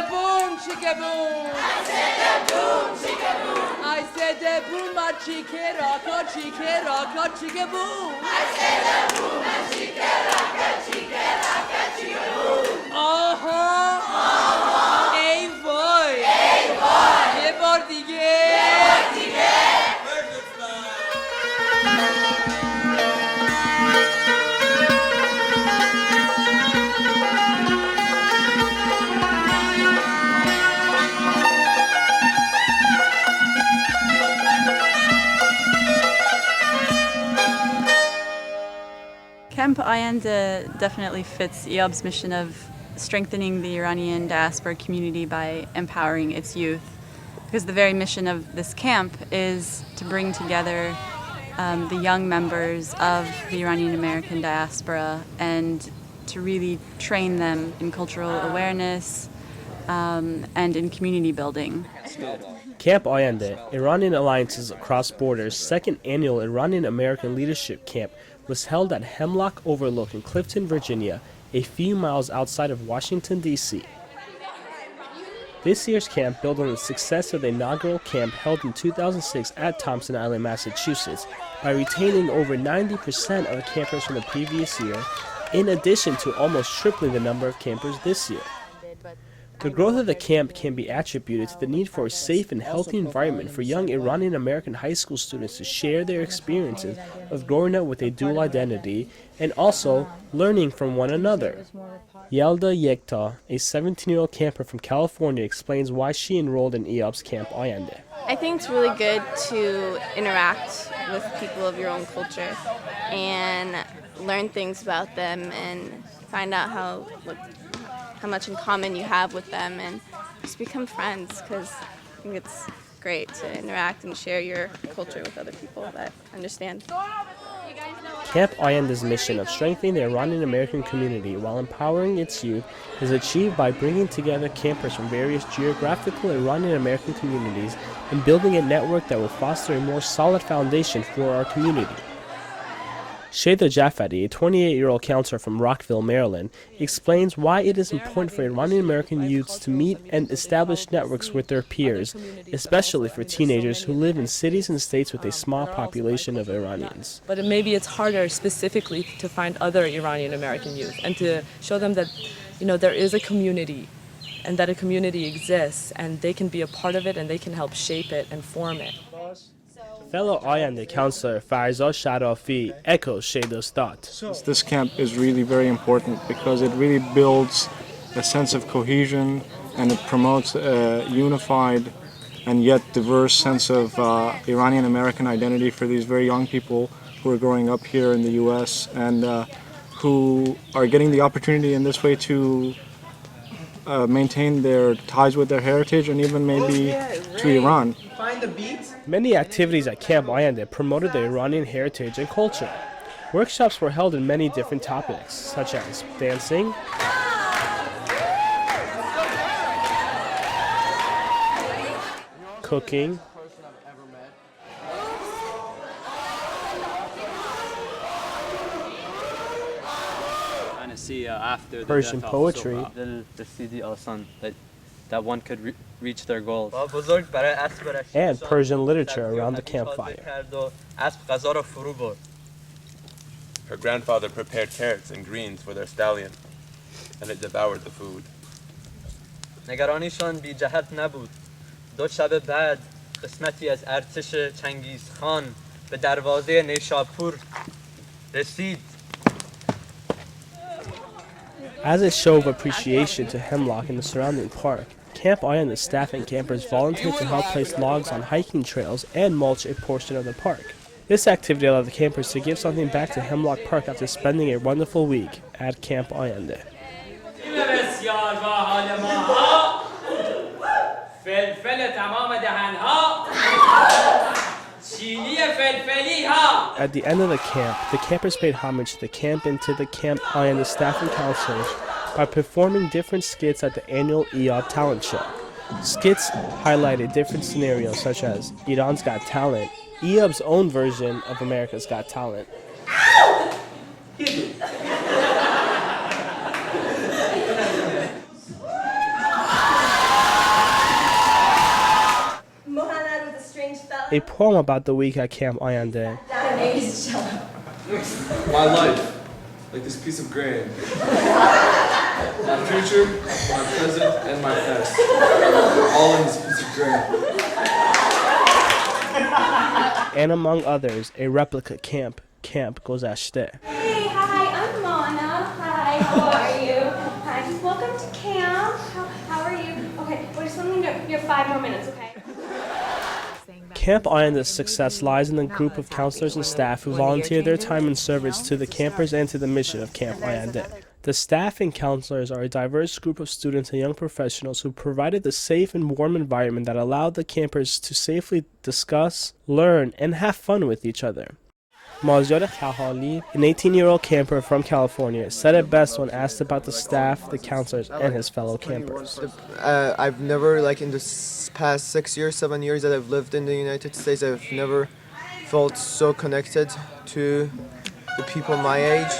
boom, chicka boom. I said a boom, chicka boom. I said a boom, a chicka rocka, chicka boom. I said a boom, a chicka rocka, chicka boom. آها ای وای یه بار دیگه Camp Ayandeh definitely fits IAAB's mission of strengthening the Iranian diaspora community by empowering its youth, because the very mission of this camp is to bring together the young members of the Iranian-American diaspora and to really train them in cultural awareness and in community building. Camp Ayandeh, Iranian Alliances Across Borders' second annual Iranian-American Leadership Camp, was held at Hemlock Overlook in Clifton, Virginia, a few miles outside of Washington, D.C. This year's camp built on the success of the inaugural camp held in 2006 at Thompson Island, Massachusetts, by retaining over 90% of the campers from the previous year, in addition to almost tripling the number of campers this year. The growth of the camp can be attributed to the need for a safe and healthy environment for young Iranian-American high school students to share their experiences of growing up with a dual identity and also learning from one another. Yelda Yekta, a 17-year-old camper from California, explains why she enrolled in IAAB's Camp Ayandeh. I think it's really good to interact with people of your own culture and learn things about them and find out how much in common you have with them and just become friends, because I think it's great to interact and share your culture with other people that understand. Camp Ayandeh's mission of strengthening the Iranian-American community while empowering its youth is achieved by bringing together campers from various geographical Iranian-American communities and building a network that will foster a more solid foundation for our community. Shayda Jafari, a 28-year-old counselor from Rockville, Maryland, explains why it is important for Iranian-American youths to meet and establish networks with their peers, especially for teenagers who live in cities and states with a small population of Iranians. But maybe it's harder specifically to find other Iranian-American youth and to show them that, there is a community and that a community exists and they can be a part of it and they can help shape it and form it. Fellow Ayandeh counselor Farzah Sharafi echoes Shayda's thought. This camp is really very important because it really builds a sense of cohesion and it promotes a unified and yet diverse sense of Iranian-American identity for these very young people who are growing up here in the U.S. and who are getting the opportunity in this way to maintain their ties with their heritage and even maybe to Iran. Many activities at Camp Ayandeh promoted the Iranian heritage and culture. Workshops were held in many different topics, such as dancing, cooking, Persian poetry, that one could reach their goals. and Persian literature around the campfire. Her grandfather prepared carrots and greens for their stallion, and it devoured the food. نگرانیشان بی جهت نبود. دو شب بعد قسمتی از ارتش چنگیزخان به دروازه نیشاپور رسید. As a show of appreciation to Hemlock and the surrounding park, Camp Ayandeh staff and campers volunteered to help place logs on hiking trails and mulch a portion of the park. This activity allowed the campers to give something back to Hemlock Park after spending a wonderful week at Camp Ayandeh. At the end of the camp, the campers paid homage to the camp and to the Camp Ayandeh staff and counselors by performing different skits at the annual IAAB talent show. Skits highlighted different scenarios such as Iran's Got Talent, IAAB's own version of America's Got Talent, A poem about the week at Camp Ayandeh. My life, like this piece of grain. My future, my present, and my past. All in this piece of grain. And among others, a replica camp, Camp Gozashte. Hey, hi, I'm Mona. Hi, how are you? Hi, welcome to camp. How are you? Okay, we're just going to you have 5 more minutes, okay? Camp Ayandeh's success lies in the group of counselors and staff who volunteer their time and service to the campers and to the mission of Camp Ayandeh. The staff and counselors are a diverse group of students and young professionals who provided the safe and warm environment that allowed the campers to safely discuss, learn, and have fun with each other. Maziyar Khahali, an 18-year-old camper from California, said it best when asked about the staff, the counselors, and his fellow campers. I've never, in the past 6 years, 7 years that I've lived in the United States, I've never felt so connected to the people my age.